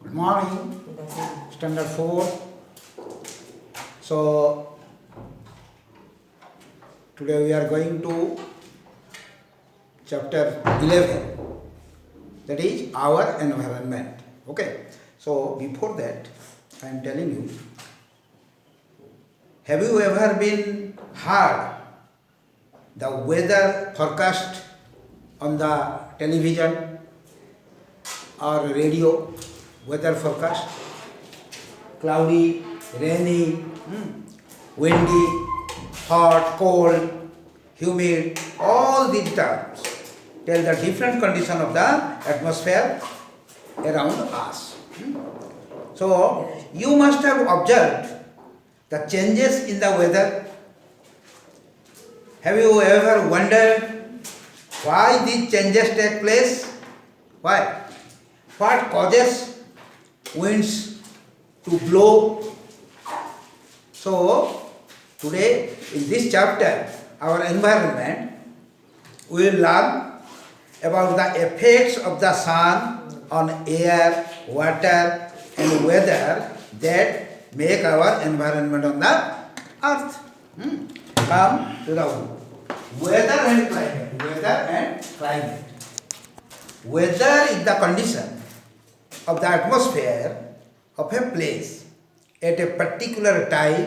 Good morning, Standard 4. So, today we are going to chapter 11, that is our environment. Okay, so before that, I am telling you, have you ever been heard the weather forecast on the television or radio? Weather forecast, cloudy, rainy, windy, hot, cold, humid, all these terms tell the different condition of the atmosphere around us. So, you must have observed the changes in the weather. Have you ever wondered why these changes take place? Why? What causes winds to blow? So, today in this chapter, our environment, we will learn about the effects of the sun on air, water and weather that make our environment on the earth. Come to the weather and climate. Weather and climate. Weather is the condition of the atmosphere of a place at a particular time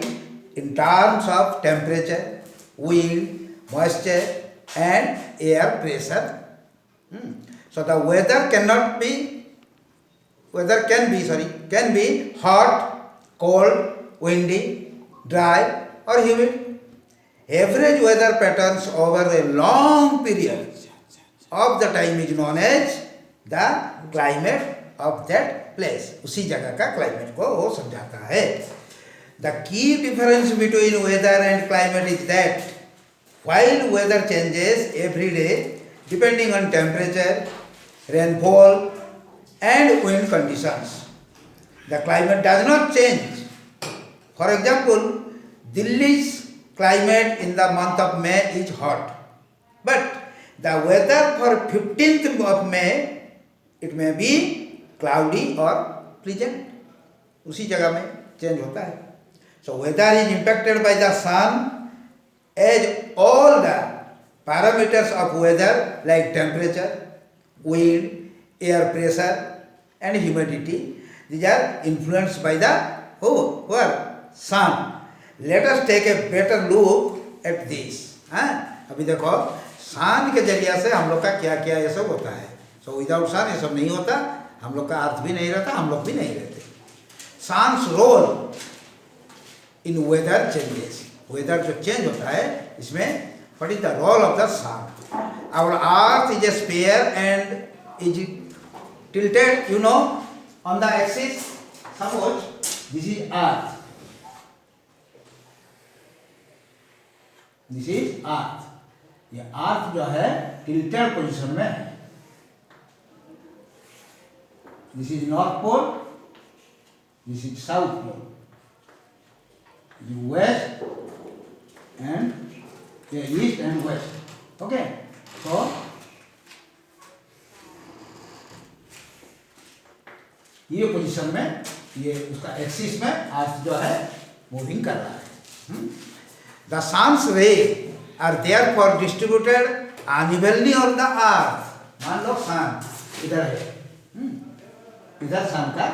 in terms of temperature, wind, moisture and air pressure. So the weather can be hot, cold, windy, dry or humid. Average weather patterns over a long period of the time is known as the climate of that place. उसी जगह का climate को वो समझाता है. The key difference between weather and climate is that while weather changes every day depending on temperature, rainfall and wind conditions, the climate does not change. For example, Delhi's climate in the month of May is hot, but the weather for 15th of May, it may be cloudy or pleasant. उसी जगह में change होता है. So weather is impacted by the sun, as all the parameters of weather like temperature, wind, air pressure and humidity, these are influenced by the sun. Let us take a better look at this. अभी देखो सन के जरिए से हम लोग का क्या क्या ये सब होता है. So without sun ये सब नहीं होता, हम लोग का अर्थ भी नहीं रहता, हम लोग भी नहीं रहते. Sun's role in weather changes. Weather जो change होता है, इसमें what is the role of the sun? Our earth is a sphere and is tilted, on the axis. Suppose this is earth. This is earth. ये अर्थ जो है tilted position में है. This is North Pole, this is South Pole, this is West and East and West. Okay, so ये position में, ये उसका axis में अर्थ जो है मूविंग कर रहा है. The sun's rays are therefore distributed unevenly on the earth. मान लो सन इधर है, इधर सन का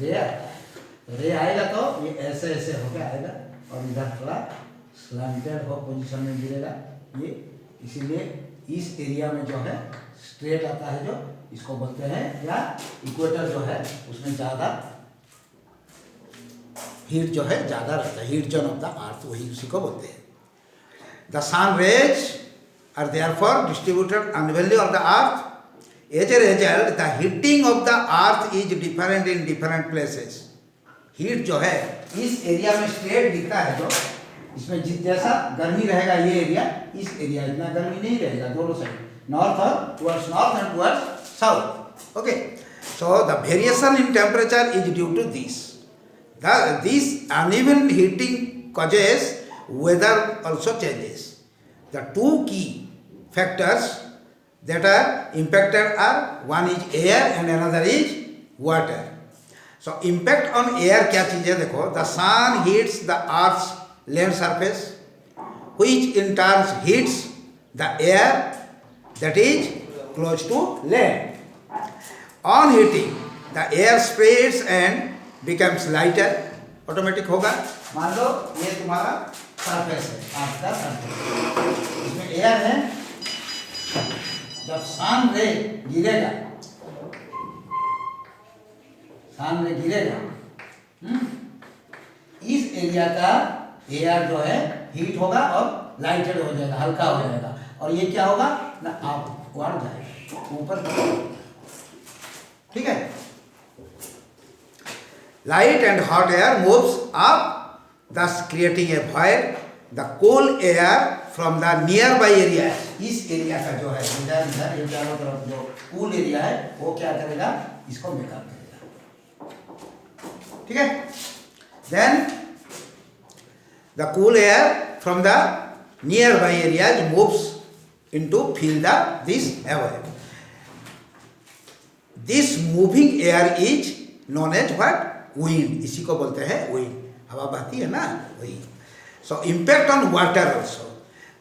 रे आता है. रे आएगा तो ये ऐसे ऐसे होकर आएगा और इधर थोड़ा स्लैंटेड हो पोजीशन में गिरेगा ये. इसीलिए इस एरिया में जो है स्ट्रेट आता है, जो इसको बोलते हैं, या इक्वेटर जो है उसमें ज़्यादा हीट जो है ज़्यादा रहता है. Heat zone of the earth, वही उसी को बोलते हैं. The sun rays are therefore distributed unevenly on the earth. As a result, the heating of the earth is different in different places. Heat जो है इस एरिया में स्ट्रेट दिखता है, जो इसमें जैसा गर्मी रहेगा ये एरिया, इस एरिया इतना गर्मी नहीं रहेगा दोनों साइड, नॉर्थ और towards north and towards south. Okay, so the variation in temperature is due to this. This uneven heating causes weather also changes. The two key factors that are impacted are, one is air and another is water. So impact on air क्या चीज है देखो, the sun hits the earth's land surface, which in turn hits the air that is close to land. On hitting, the air spreads and becomes lighter. Automatic होगा. मान लो ये तुम्हारा surface है, अर्थ का सरफेस, इसमें एयर है. जब सन रे गिरेगा, सन रे गिरेगा, इस एरिया का एयर जो है हीट होगा और लाइटेड हो जाएगा, हल्का हो जाएगा, और ये क्या होगा ना, अपवर्ड जाएगा, ऊपर. ठीक है. Light and hot air moves up, thus creating a void. The cool air from the nearby area, इस एरिया का जो है इधर इधर ये चारों तरफ जो कूल एरिया है वो क्या करेगा, इसको मेकअप करेगा. ठीक है. Then the cool air from the nearby areas moves into fill this void. This moving air is known as what? Wind. इसी को बोलते हैं wind. हवा बहती है ना, वही. So impact on water also.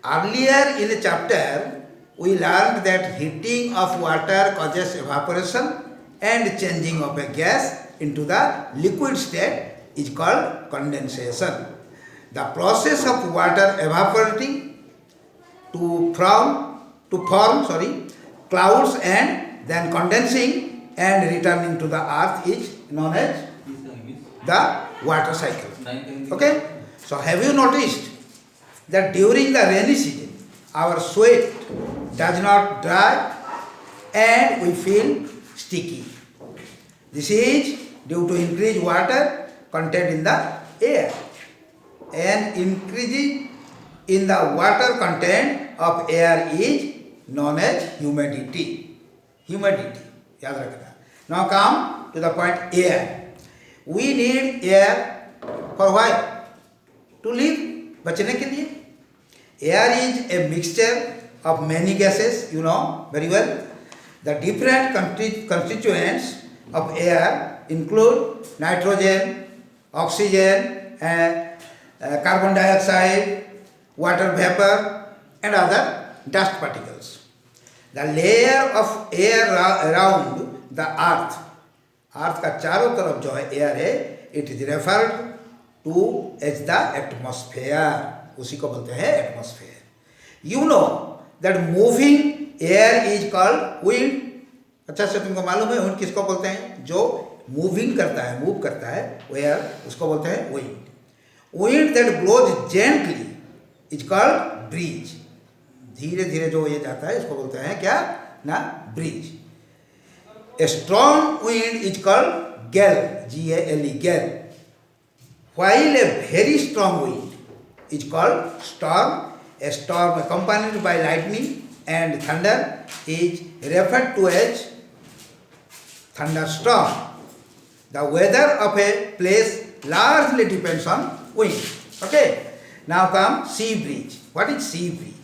Earlier in the chapter we learned that heating of water causes evaporation and changing of a gas into the liquid state is called condensation. The process of water evaporating to form clouds and then condensing and returning to the earth is known as the water cycle. Okay? So have you noticed that during the rainy season our sweat does not dry and we feel sticky? This is due to increased water content in the air. And increase in the water content of air is known as humidity. Humidity. याद रखना. Now come to the point air. We need air for what? To live, बचने के लिए. Air is a mixture of many gases, you know very well. The different constituents of air include nitrogen, oxygen, carbon dioxide, water vapor, and other dust particles. The layer of air around the earth का चारों तरफ जो है air है, it is referred to as the atmosphere. उसी को बोलते हैं atmosphere. You know that moving air is called wind. अच्छा से तुमको मालूम है wind किसको बोलते हैं? जो मूविंग करता है, मूव करता है, वो एयर उसको बोलते हैं wind. Wind that blows gently is called breeze. धीरे धीरे जो ये जाता है इसको बोलते हैं क्या ना, breeze. A strong wind is called gale, G-A-L-E, gale. While a very strong wind is called storm. A storm accompanied by lightning and thunder is referred to as thunderstorm. The weather of a place largely depends on wind. Okay. Now come sea breeze. What is sea breeze?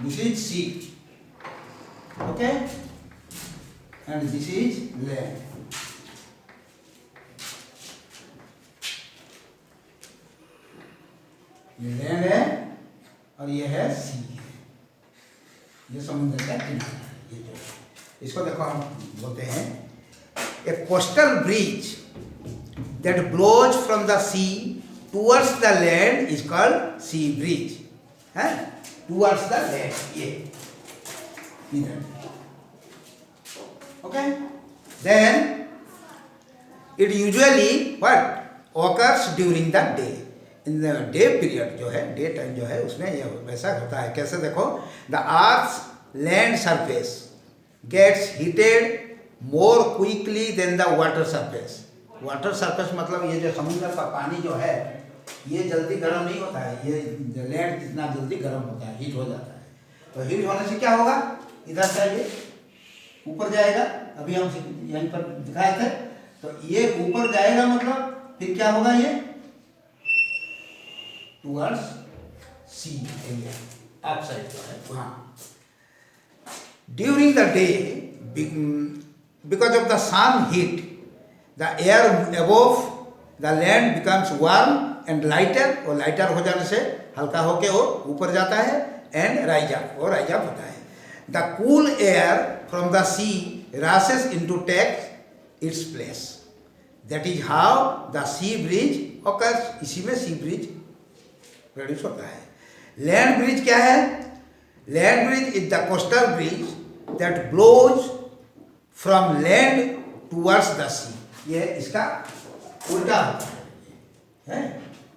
This is sea. Okay. And this is land. ये land है और ये है सी है, ये समुद्र का किनारा है. ये जो इसको देखो हम बोलते हैं a coastal breeze that blows from the sea towards the land is called sea breeze. है टुवर्ड्स द लैंड, ये इधर. Okay. Then it usually what occurs during the day. In day period जो है, डे टाइम जो है उसमें ये वैसा होता है. कैसे देखो, the earth's land surface gets heated more quickly than the water surface. Water surface मतलब ये जो समुद्र का पानी जो है ये जल्दी गर्म नहीं होता है. ये लैंड कितना जल्दी गर्म होता है, हीट हो जाता है. तो हीट होने से क्या होगा, इधर से ये ऊपर जाएगा, अभी हम यहीं पर दिखाए थे। तो ये ऊपर जाएगा मतलब फिर क्या होगा, ये towards sea area up side जो है वहाँ। During the day because of the sun heat the air above the land becomes warm and lighter, और लाइटर हो जाने से हल्का होके वो ऊपर जाता है, एंड राइज अप, वो राइज अप होता है। The cool air from the sea rushes into take its place. That is how the sea breeze occurs. इसी में सी ब्रिज प्रोड्यूस होता है। लैंड ब्रिज क्या है? Land breeze is the coastal breeze that blows from land towards the sea. ये इसका उल्टा होता है,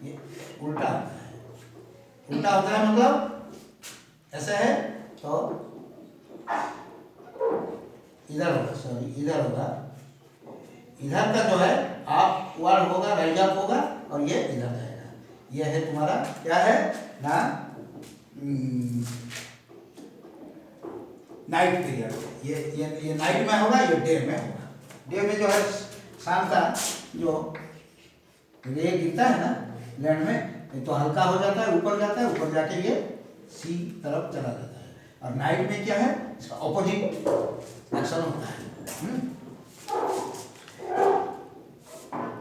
ये उल्टा होता है। उल्टा होता है मतलब ऐसा है, तो इधर होगा, सॉरी इधर होगा, इधर का जो है अपवर्ड होगा, राइज अप होगा, और ये इधर जाएगा। ये है तुम्हारा क्या है ना, नाइट पीरियड। ये नाइट में होगा, ये डे में होगा। डे में जो है शाम का जो रे गिरता है ना लैंड में, तो हल्का हो जाता है, ऊपर जाता है, ऊपर जाके ये सी तरफ चला जाता है। और नाइट में क्या है, इसका ऑपोजिट एक्शन होता है।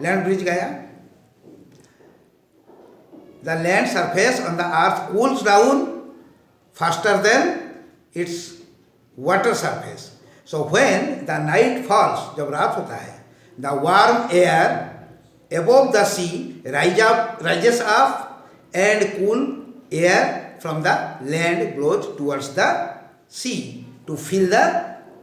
लैंड ब्रिज गया। The land surface on the earth cools down faster than its water surface. So when the night falls, जब रात होता है, the warm air above the sea rises up and cool air from the land blows towards the sea to fill the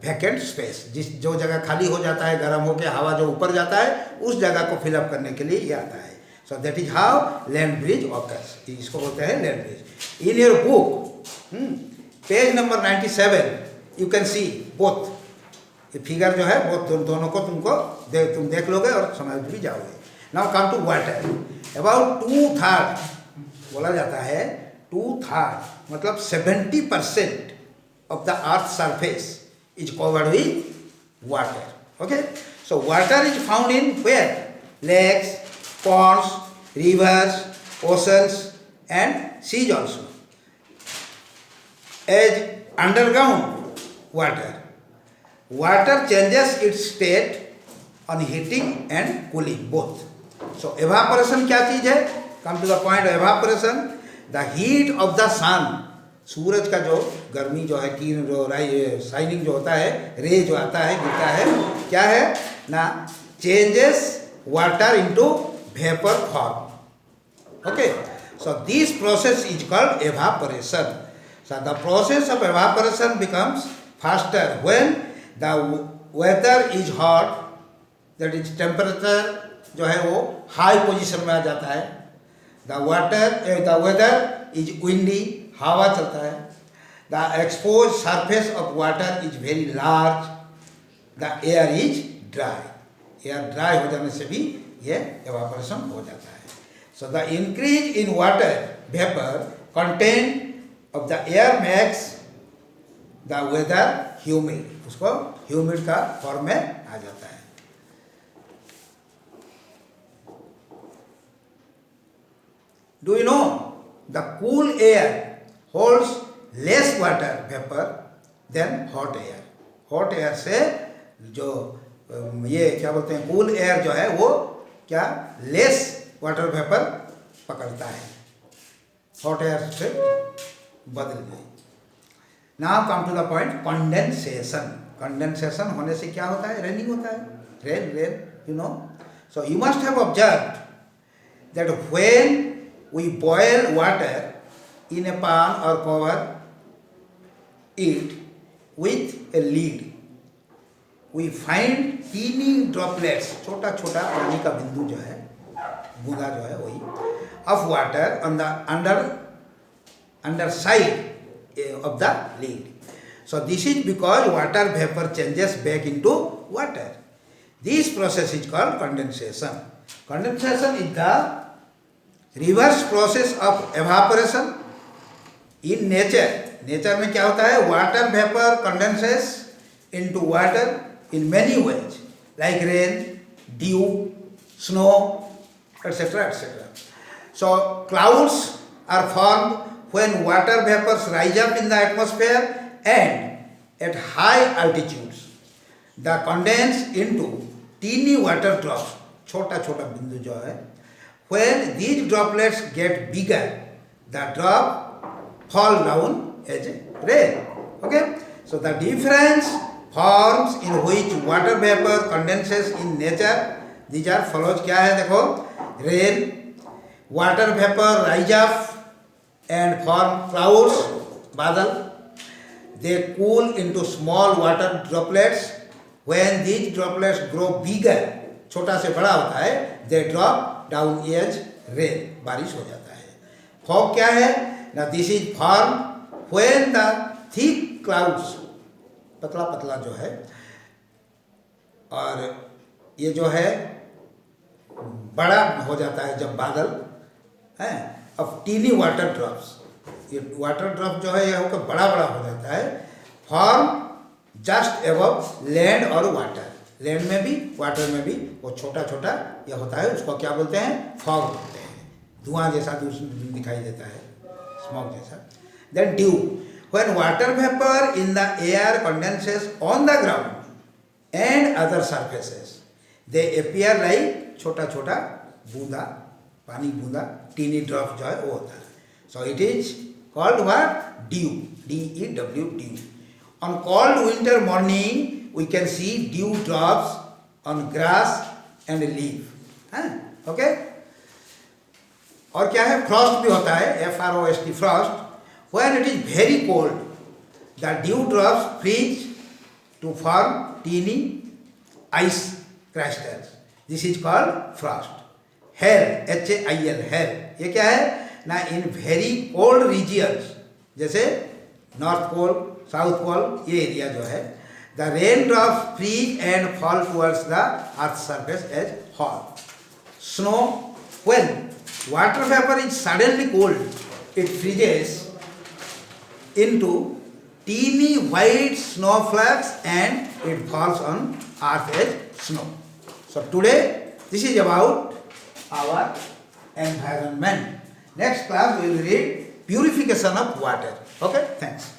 vacant space. जिस जो जगह खाली हो जाता है, गर्म होकर हवा जो ऊपर जाता है, उस जगह को फिलअप करने के लिए ये आता है। So that is how land bridge occurs. इसको बोलते हैं land bridge. In your book page number 97 you can C both. ये फिगर जो है वो दोनों को तुम देख लोगे और समझ भी जाओगे। Now come to water. About 2/3 बोला जाता है, 2/3 मतलब 70% of the earth's surface is covered with water. Okay, so water is found in where? Lakes, ponds, rivers, oceans and seas also. As underground water changes its state on heating and cooling both. So evaporation क्या चीज है? Come to the point of evaporation. The heat of the sun, सूरज का जो गर्मी जो है, किरण जो shining जो होता है, रे जो आता है, गिरता है, क्या है ना, changes water into vapour form. Okay, so this process is called evaporation. So the process of evaporation becomes faster when the weather is hot, that is temperature जो है वो हाई पोजीशन में आ जाता है। द वेदर इज विंडी, हवा चलता है। The expose surface of water is very large, the air is dry. Air dry हो जाने से भी ये एवापोरेशन हो जाता है। So the increase in water vapour content of the air makes the weather humid. उसको ह्यूमिड का फॉर्म में आ जाता है। Do you know the cool air holds less water vapor than hot air? Hot air से जो ये क्या बोलते हैं, cool air जो है वो क्या less water vapor पकड़ता है, hot air से बदल गई। Now come to the point, condensation. Condensation होने से क्या होता है? Raining होता है, rain, you know. So you must have observed that when we boil water in a pan or cover it with a lid, we find teeny droplets, छोटा छोटा पानी का बिंदु जो है, बूंदा जो है वही, of water on the underside of the lid. So this is because water vapor changes back into water. This process is called condensation. Condensation is the reverse process of evaporation. In nature, nature में क्या होता है, water vapour condenses into water in many ways like rain, due, snow, etc. etc. So clouds are formed when water vapors rise up in the atmosphere and at high altitudes they condense into teeny water drops, छोटा छोटा बिंदु जो है, when these droplets get bigger the drop fall down as rain. Okay, so the difference forms in which water vapor condenses in nature, these are follows. क्या है देखो, rain, water vapor rise up and form clouds, बादल, they cool into small water droplets. When these droplets grow bigger, छोटा से बड़ा होता है, they drop down as rain, बारिश हो जाता है. Fog क्या है ना, this is formed when the thick clouds, पतला पतला जो है, और ये जो है बड़ा हो जाता है जब बादल है, अब टीनी वाटर ड्रॉप्स, ये वाटर ड्रॉप जो है ये होकर बड़ा बड़ा हो जाता है, फॉर्म जस्ट एबव लैंड और वाटर, लैंड में भी वाटर में भी वो छोटा छोटा ये होता है, उसको क्या बोलते हैं, फॉग बोलते हैं, धुआं जैसा दिखाई देता है, स्मोक जैसा. Then dew, when water vapor in the air condenses on the ground and other surfaces, they appear like छोटा छोटा बूंदा, पानी बूंदा, टीनी ड्रॉप जो है वो होता है. So it is called what? Dew, D-E-W, dew. On cold winter morning we can see dew drops on grass and leaf. Okay? और क्या है, frost भी होता है, F-R-O-S-T, frost. When it is very cold, the dew drops freeze to form teeny ice crystals. This is called frost. Hail, H-A-I-L, hail, ये क्या है ना, in very cold regions, जैसे North Pole, South Pole, ये area जो है, the raindrops freeze and fall towards the earth's surface as hail. Snow, when water vapor is suddenly cold, it freezes into teeny white snowflakes and it falls on earth as snow. So today this is about our environment. Next class we will read purification of water. Okay, thanks.